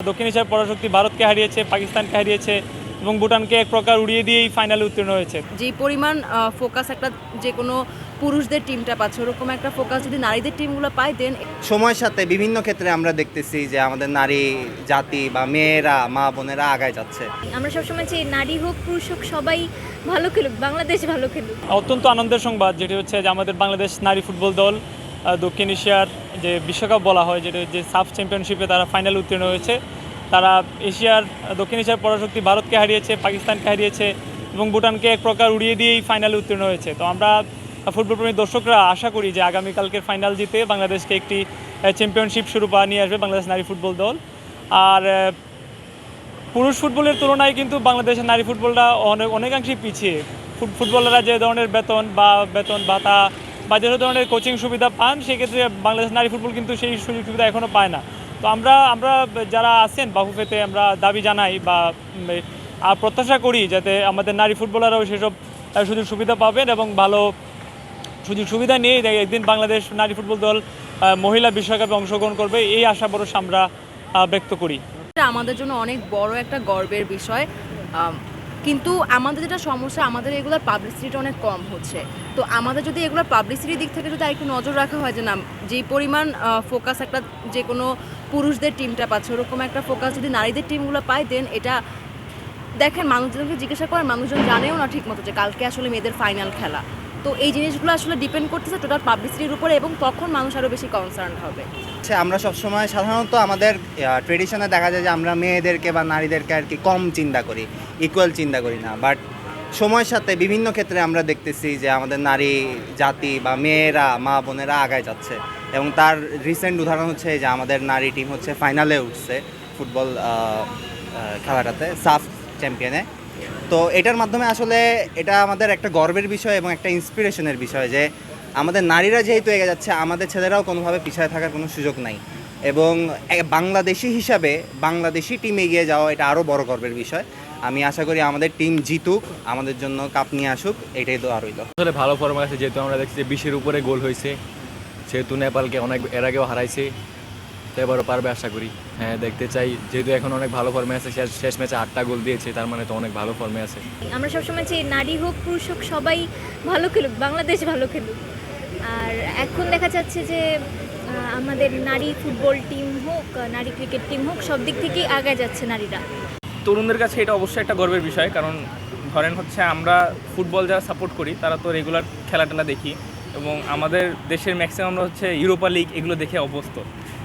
দক্ষিণ এশিয়ার পরাশক্তি ভারতকে হারিয়েছে, পাকিস্তানকে হারিয়েছে এবং ভুটানকে এক প্রকার উড়িয়ে দিয়েই ফাইনালে উত্তীর্ণ হয়েছে। যে পরিমাণ ফোকাস একটা যে কোনো পুরুষদের টিমটা পাচ্ছে ওরকম একটা ফোকাস যদি নারীদের টিমগুলো পায় দেন সময়ের সাথে বিভিন্ন ক্ষেত্রে আমরা দেখতেছি যে আমাদের নারী জাতি বা মেয়েরা মা বোনেরা আগায় যাচ্ছে। আমরা সবসময় চাই নারী হোক পুরুষ হোক সবাই ভালো খেলুক, বাংলাদেশ ভালো খেলুক। অত্যন্ত আনন্দের সংবাদ যেটি হচ্ছে যে আমাদের বাংলাদেশ নারী ফুটবল দল দক্ষিণ এশিয়ার যে বিশ্বকাপ বলা হয়, যেটা যে সাফ চ্যাম্পিয়নশিপে তারা ফাইনালে উত্তীর্ণ হয়েছে। তারা দক্ষিণ এশিয়ার পরাশক্তি ভারতকে হারিয়েছে, পাকিস্তানকে হারিয়েছে এবং ভুটানকে এক প্রকার উড়িয়ে দিয়েই ফাইনালে উত্তীর্ণ হয়েছে। তো আমরা ফুটবলপ্রেমী দর্শকরা আশা করি যে আগামীকালকের ফাইনাল জিতে বাংলাদেশকে একটি চ্যাম্পিয়নশিপ শিরোপা নিয়ে আসবে বাংলাদেশ নারী ফুটবল দল। আর পুরুষ ফুটবলের তুলনায় কিন্তু বাংলাদেশের নারী ফুটবলটা অনেকাংশেই পিছিয়ে। ফুটবলাররা যে ধরনের বেতন ভাতা বা যে ধরনের কোচিং সুবিধা পান, সেক্ষেত্রে বাংলাদেশ নারী ফুটবল কিন্তু সেই সুযোগ সুবিধা এখনও পায় না। তো আমরা যারা আছেন বাফুফেতে আমরা দাবি জানাই বা প্রত্যাশা করি যাতে আমাদের নারী ফুটবলাররাও সেসব সুযোগ সুবিধা পাবেন এবং ভালো সুযোগ সুবিধা নিয়ে একদিন বাংলাদেশ নারী ফুটবল দল মহিলা বিশ্বকাপে অংশগ্রহণ করবে, এই আশা ভরসা আমরা ব্যক্ত করি। এটা আমাদের জন্য অনেক বড় একটা গর্বের বিষয়, কিন্তু আমাদের যেটা সমস্যা, আমাদের এগুলোর পাবলিসিটিটা অনেক কম হচ্ছে। তো আমাদের যদি এগুলোর পাবলিসিটির দিক থেকে যদি একটু নজর রাখা হয় যে না, যে পরিমাণ ফোকাস একটা যে কোনো পুরুষদের টিমটা পাচ্ছে ওরকম একটা ফোকাস যদি নারীদের টিমগুলো পায় দেন এটা দেখেন, মানুষজনকে জিজ্ঞাসা করেন, মানুষজন জানেও না ঠিক মতো যে কালকে আসলে মেয়েদের ফাইনাল খেলা। তো এই জিনিসগুলো আসলে ডিপেন্ড করতেছে টোটাল পাবলিসিটির উপরে এবং তখন মানুষ আরও বেশি কনসার্ন হবে। আমরা সবসময় সাধারণত আমাদের ট্রেডিশনে দেখা যায় যে আমরা মেয়েদেরকে বা নারীদেরকে আর কি কম চিন্তা করি, ইকুয়াল চিন্তা করি না। বাট সময়ের সাথে বিভিন্ন ক্ষেত্রে আমরা দেখতেছি যে আমাদের নারী জাতি বা মেয়েরা মা বোনেরা আগায় যাচ্ছে এবং তার রিসেন্ট উদাহরণ হচ্ছে যে আমাদের নারী টিম হচ্ছে ফাইনালে উঠছে ফুটবল খেলাটাতে সাফ চ্যাম্পিয়নে। তো এটার মাধ্যমে আসলে এটা আমাদের একটা গর্বের বিষয় এবং একটা ইন্সপিরেশনের বিষয় যে আমাদের নারীরা যেহেতু এগিয়ে যাচ্ছে, আমাদের ছেলেরাও কোনোভাবে পিছিয়ে থাকার কোনো সুযোগ নাই। এবং বাংলাদেশি হিসাবে বাংলাদেশি টিম এগিয়ে যাওয়া এটা আরও বড় গর্বের বিষয়। আমি আশা করি আমাদের টিম জিতুক, আমাদের জন্য কাপ নিয়ে আসুক, এটাই দোয়া রইল। আসলে ভালো ফর্মে আছে, যেহেতু আমরা দেখছি যে 20-এর উপরে গোল হয়েছে, সেহেতু নেপালকে অনেক এর আগেও হারাইছে, তো এবারও পারবে আশা করি। হ্যাঁ, দেখতে চাই, যেহেতু এখন অনেক ভালো ফর্মে আছে, শেষ ম্যাচে 8টা গোল দিয়েছে, তার মানে তো অনেক ভালো ফর্মে আছে। আমরা সবসময় চাই নারী হোক পুরুষ হোক সবাই ভালো খেলুক, বাংলাদেশ ভালো খেলুক। আর এখন দেখা যাচ্ছে যে আমাদের নারী ফুটবল টিম হোক, নারী ক্রিকেট টিম হোক, সব দিক থেকেই আগে যাচ্ছে নারীরা। তরুণদের কাছে এটা অবশ্যই একটা গর্বের বিষয়, কারণ ধরেন হচ্ছে আমরা ফুটবল যারা সাপোর্ট করি তারা তো রেগুলার খেলা দেখি এবং আমাদের দেশের ম্যাক্সিমামরা হচ্ছে ইউরোপা লিগ এগুলো দেখে অভ্যস্ত।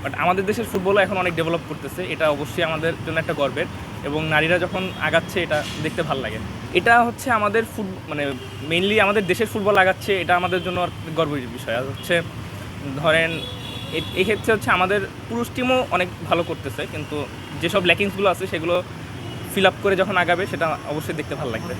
বাট আমাদের দেশের ফুটবলও এখন অনেক ডেভেলপ করতেছে, এটা অবশ্যই আমাদের জন্য একটা গর্বের এবং নারীরা যখন আগাচ্ছে এটা দেখতে ভালো লাগে। এটা হচ্ছে আমাদের মানে মেইনলি আমাদের দেশের ফুটবল আগাচ্ছে, এটা আমাদের জন্য গর্বের বিষয়। আর হচ্ছে ধরেন এই ক্ষেত্রে হচ্ছে আমাদের পুরুষ টিমও অনেক ভালো করতেছে, কিন্তু যেসব ল্যাকিংসগুলো আছে সেগুলো ফিল আপ করে যখন আগাবে সেটা অবশ্যই দেখতে ভালো লাগবে।